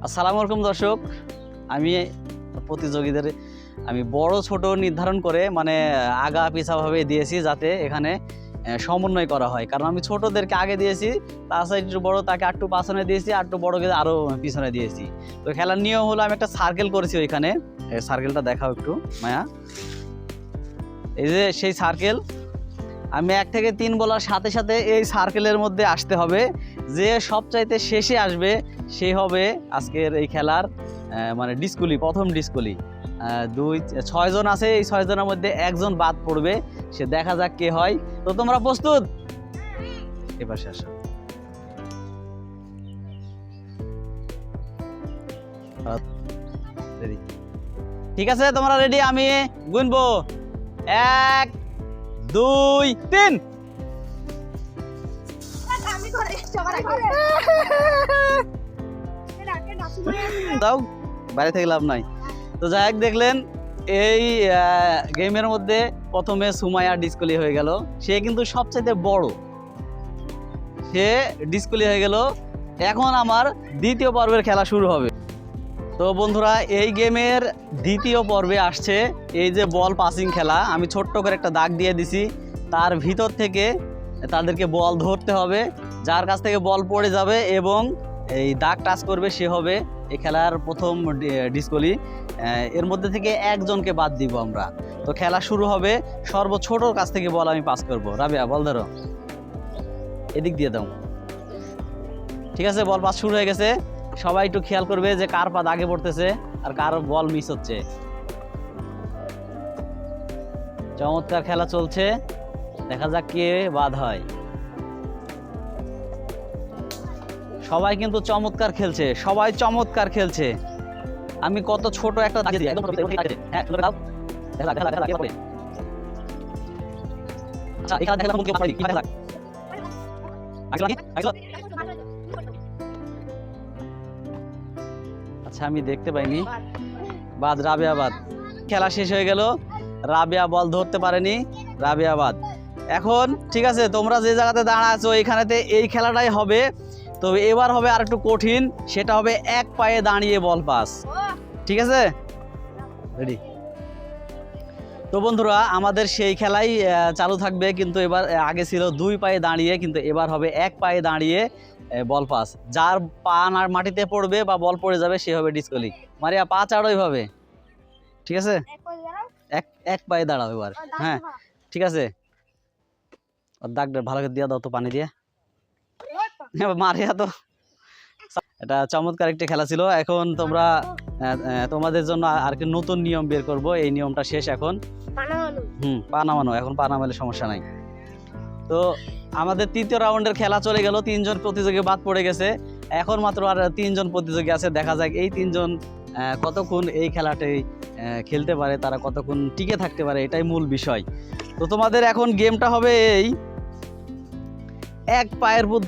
আসসালামু আলাইকুম দর্শক, আমি প্রতিযোগীদের বড় ছোট নির্ধারণ করে মানে আগা পিছাভাবে দিয়েছি, যাতে এখানে সমন্বয় করা হয়। কারণ আমি ছোটদেরকে আগে দিয়েছি, তাছাড়া একটু বড় তাকে একটু পাছনে দিয়েছি, আর একটু বড়কে আরও পিছনে দিয়েছি। তো খেলার নিয়ম হলো, আমি একটা সার্কেল করেছি ওইখানে। সার্কেলটা দেখাও একটু মায়া। এই যে সেই সার্কেল, আমি 1 থেকে 3 বলার সাথে সাথে এই সার্কেলের মধ্যে আসতে হবে। যে সবচাইতে শেষে আসবে সে হবে আজকের এই খেলার মানে ডিসকুলি, প্রথম ডিসকুলি। 6 জন আছে, এই 6 জনের মধ্যে একজন বাদ পড়বে, সে দেখা যাক কে হয়। তো তোমরা প্রস্তুত? এবার শেষ। ঠিক আছে, তোমরা রেডি? আমি গুনবো 1 2 3। দাও, বাইরে থেকে লাভ নাই। তো যাই হোক, দেখলেন এই গেমের মধ্যে প্রথমে সুমাইয়া ডিসকুলি হয়ে গেল। সে কিন্তু সবচেয়ে বড়, সে ডিসকুলি হয়ে গেল। এখন আমার দ্বিতীয় পর্বের খেলা শুরু হবে। তো বন্ধুরা, এই গেমের দ্বিতীয় পর্বে আসছে এই যে বল পাসিং খেলা। আমি ছোট্ট করে একটা দাগ দিয়ে দিছি, তার ভিতর থেকে তাদেরকে বল ধরতে হবে। যার কাছ থেকে বল পড়ে যাবে এবং এই দাগ টাচ করবে, সে হবে এই খেলার প্রথম ডিসকুলি। এর মধ্যে থেকে একজনকে বাদ দিব আমরা। তো খেলা শুরু হবে। সর্বছোটর কাছ থেকে বল আমি পাস করব। রাবিয়া, বল ধরো, এদিক দিয়ে দাও। ঠিক আছে, বল পাস শুরু হয়ে গেছে। সবাই একটু খেয়াল করবে যে কার পা দাগে পড়তেছে আর কার বল মিস হচ্ছে। চমৎকার খেলা চলছে, দেখা যাক কে বাদ হয়। সবাই কিন্তু চমৎকার খেলছে, সবাই চমৎকার খেলছে। আমি কত ছোট একটা দাগ দিই, একদম হ্যাঁ দাও। দেখা দেখা দেখা দেখা। আচ্ছা, এখানে দেখা কোন কে পারি কি দেখা। আচ্ছা, আমি দেখতে পাইনি। বাদ, রাবিয়া বাদ। খেলা শেষ হয়ে গেল, রাবিয়া বল ধরতে পারেনি, রাবিয়া বাদ। এখন ঠিক আছে, তোমরা যে জায়গাতে দাঁড়া আছো এখানেতে এই খেলাটাই হবে। তো এবার হবে আর একটু কঠিন, সেটা হবে 1 পায়ে দাঁড়িয়ে বল পাস। ঠিক আছে, রেডি? তো বন্ধুরা, আমাদের সেই খেলাই চালু থাকবে, কিন্তু এবার আগে ছিল 2 পায়ে দাঁড়িয়ে, কিন্তু এবার হবে 1 পায়ে দাঁড়িয়ে বল পাস। যার পা আর মাটিতে পড়বে বা বল পড়ে যাবে সে হবে ডিসকুলি। মারিয়া, পা চাড়ো এইভাবে। ঠিক আছে, এক পায়ে দাঁড়াও এবার। হ্যাঁ ঠিক আছে, দাগটা ভালো করে দিয়ে দাও তো, পানি দিয়ে। মারিয়া, তো এটা চমৎকার একটা খেলা ছিল। এখন তোমরা তোমাদের জন্য আর কি নতুন নিয়ম বের করব। এই নিয়মটা শেষ এখন। পা নামানো। এখন পা নামালে সমস্যা নাই। তো আমাদের তৃতীয় রাউন্ডের খেলা চলে গেল। 3 জন প্রতিযোগী বাদ পড়ে গেছে। এখন মাত্র আর 3 জন প্রতিযোগী আছে। দেখা যাক এই 3 জন কতক্ষণ এই খেলাটাই খেলতে পারে, তারা কতক্ষণ টিকে থাকতে পারে, এটাই মূল বিষয়। তো তোমাদের এখন গেমটা হবে এই 1 পায়ের উপর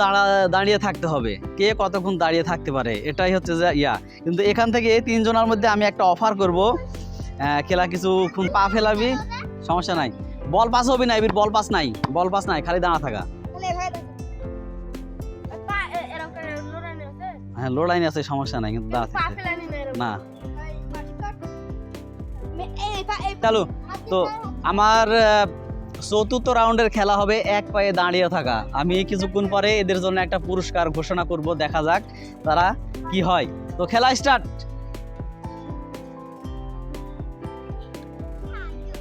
দাঁড়িয়ে থাকতে হবে। কে কতক্ষণ দাঁড়িয়ে থাকতে পারে, এটাই হচ্ছে যে কিন্তু এখান থেকে এই 3 জনের মধ্যে আমি একটা অফার করব। খেলা কিছুক্ষণ পা ফেলাবি, সমস্যা নাই। বল পাস হবে না, এবার বল পাস নাই, বল পাস নাই, খালি দাঁড়া থাকা। হ্যাঁ, লোডাইন আছে, সমস্যা নাই, কিন্তু দাঁড়া না। চালু। তো আমার চতুর্থ রাউন্ডের খেলা হবে 1 পায়ে দাঁড়িয়ে থাকা। আমি কিছুক্ষণ পরে এদের জন্য একটা পুরস্কার ঘোষণা করব, দেখা যাক তারা কি হয়। তো খেলা স্টার্ট।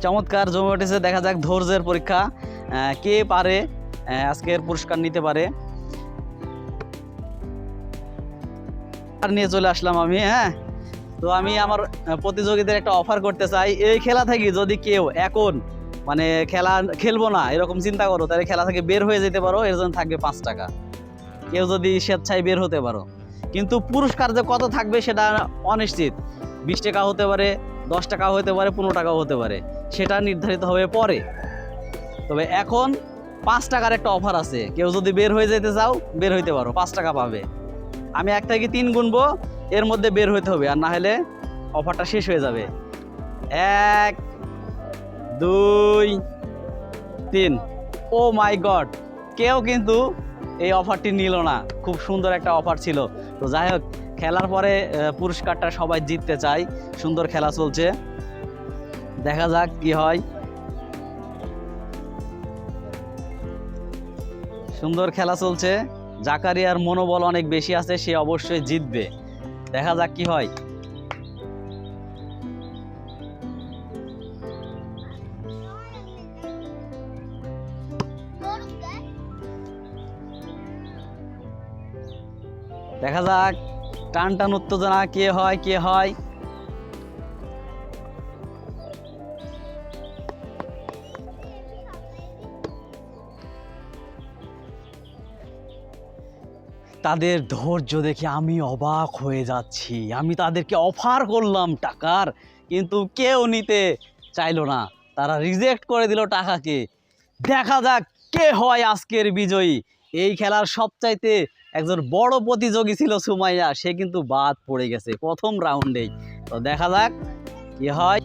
চমৎকার জমে উঠেছে, দেখা যাক ধৈর্যের পরীক্ষা, কে পারে আজকের পুরস্কার নিতে পারে। আর নিয়ে চলে আসলাম আমি। হ্যাঁ, তো আমি আমার প্রতিযোগীদের একটা অফার করতে চাই। এই খেলা থেকে যদি কেউ এখন মানে খেলা খেলবো না এরকম চিন্তা করো, তাহলে খেলা থেকে বের হয়ে যেতে পারো। এর জন্য থাকবে 5 টাকা। কেউ যদি স্বেচ্ছায় বের হতে পারো, কিন্তু পুরস্কার যে কত থাকবে সেটা অনিশ্চিত। 20 টাকা হতে পারে, 10 টাকা হতে পারে, 15 টাকাও হতে পারে, সেটা নির্ধারিত হবে পরে। তবে এখন 5 টাকার একটা অফার আছে। কেউ যদি বের হয়ে যেতে চাও, বের হইতে পারো, 5 টাকা পাবে। আমি 1 থেকে 3 গুনবো, এর মধ্যে বের হইতে হবে, আর না হলে অফারটা শেষ হয়ে যাবে। 1 2 3। ও মাই গড, কেউ কিন্তু এই অফারটি নিল না। খুব সুন্দর একটা অফার ছিল। তো যাই হোক, খেলার পরে পুরস্কারটা সবাই জিততে চায়। সুন্দর খেলা চলছে, দেখা যাক কি হয়। সুন্দর খেলা চলছে, জাকারিয়ার মনোবল অনেক বেশি আছে, সে অবশ্যই জিতবে। দেখা যাক কি হয়। দেখা যাক টান টান উত্তেজনা, কে হয় কে হয়। তাদের ধৈর্য দেখে আমি অবাক হয়ে যাচ্ছি। আমি তাদেরকে অফার করলাম টাকার, কিন্তু কেউ নিতে চাইলো না, তারা রিজেক্ট করে দিল টাকাকে। দেখা যাক কে হয় আজকের বিজয়ী। এই খেলার সবচাইতে একজন বড় প্রতিযোগী ছিল সুমাইয়া, সে কিন্তু বাদ পড়ে গেছে প্রথম রাউন্ডেই। তো দেখা যাক কি হয়।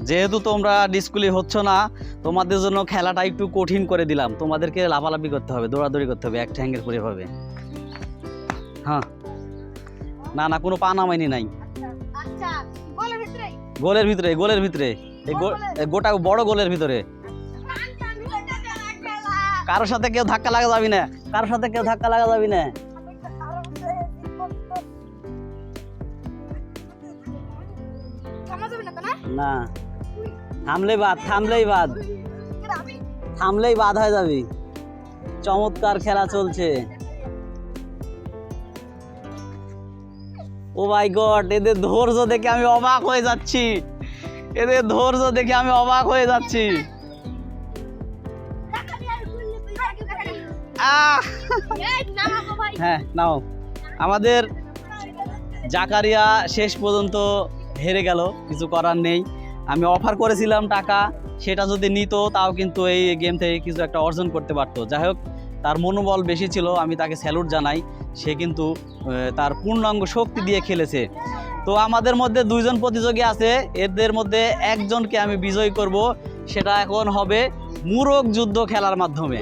যেহেতু তোমরা ডিসকুলি হচ্ছ না, তোমাদের জন্য খেলাটা একটু কঠিন করে দিলাম। তোমাদেরকে লাফালাফি করতে হবে, দৌড়াদৌড়ি করতে হবে, এক ঠ্যাঙ্গের করে হবে। হ্যাঁ, না না, কোনো পা নামাইনি নাই। গোলের ভিতরে, গোলের ভিতরে, গোটা বড় গোলের ভিতরে। কারোর সাথে কেউ ধাক্কা লাগা যাবি না, কারোর সাথে কেউ ধাক্কা লাগা যাবি না। না, থামলেই বাদ, থামলেই বাদ, থামলেই বাদ হয়ে যাবি। চমৎকার খেলা চলছে। ও মাই গড, এদের ধৈর্য দেখে আমি অবাক হয়ে যাচ্ছি, এদের ধৈর্য দেখে আমি অবাক হয়ে যাচ্ছি। হ্যাঁ নাও। আমাদের জাকারিয়া শেষ পর্যন্ত হেরে গেল, কিছু করার নেই। আমি অফার করেছিলাম টাকা, সেটা যদি নিত তাও কিন্তু এই গেম থেকে কিছু একটা অর্জন করতে পারতো। যাই হোক, তার মনোবল বেশি ছিল, আমি তাকে স্যালুট জানাই। সে কিন্তু তার পূর্ণাঙ্গ শক্তি দিয়ে খেলেছে। তো আমাদের মধ্যে দুইজন প্রতিযোগী আছে, এদের মধ্যে একজনকে আমি বিজয়ী করব। সেটা এখন হবে মুরগ যুদ্ধ খেলার মাধ্যমে।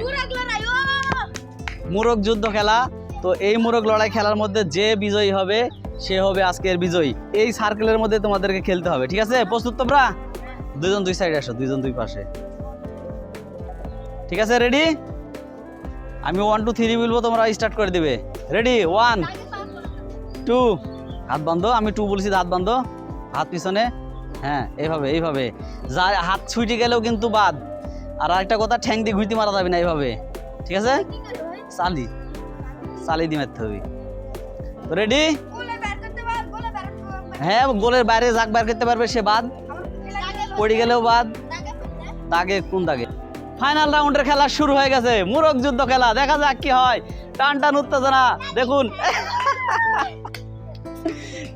মুরগ যুদ্ধ খেলা। তো এই মুরগ লড়াই খেলার মধ্যে যে বিজয়ী হবে সে হবে আজকের বিজয়ী। এই সার্কেলের মধ্যে তোমাদেরকে খেলতে হবে, ঠিক আছে? প্রস্তুত তোমরা? দুইজন দুই সাইডে আসো, দুইজন দুই পাশে, ঠিক আছে? রেডি? আমি 1 2 3 বলবো, তোমরা স্টার্ট করে দিবে। রেডি? 1 2, হাত বাঁধো। আমি 2 বলছি, হাত বাঁধো, হাত পিছনে। হ্যাঁ, এইভাবে এইভাবে। যার হাত ছুটে গেলেও কিন্তু বাদ। আর আরেকটা কথা, ঠ্যাং দিয়ে ঘুরতে মারা যাবে না, এইভাবে, ঠিক আছে? চালি চালি দিয়ে মারতে হবে। রেডি? হ্যাঁ, গোলের বাইরে যাক বার করতে পারবে সে বাদ, পড়ে গেলেও বাদ। দাগে কোন দাগে? ফাইনাল রাউন্ডের খেলা শুরু হয়ে গেছে, মুরগ যুদ্ধ খেলা। দেখা যাক কি হয়। টান টান উত্তেজনা দেখুন।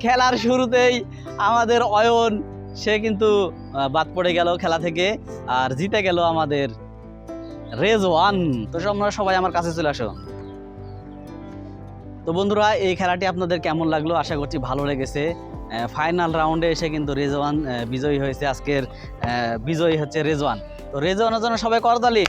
খেলার শুরুতেই আমাদের অয়ন, সে কিন্তু বাদ পড়ে গেল খেলা থেকে, আর জিতে গেল আমাদের রেজওয়ান। তো তোমরা সবাই আমার কাছে চলে আসো। তো বন্ধুরা, এই খেলাটি আপনাদের কেমন লাগলো? আশা করছি ভালো লেগেছে। ফাইনাল রাউন্ডে এসে কিন্তু রেজওয়ান বিজয়ী হয়েছে। আজকের বিজয়ী হচ্ছে রেজওয়ান। তো রেজওয়ানের জন্য সবাই করতালি।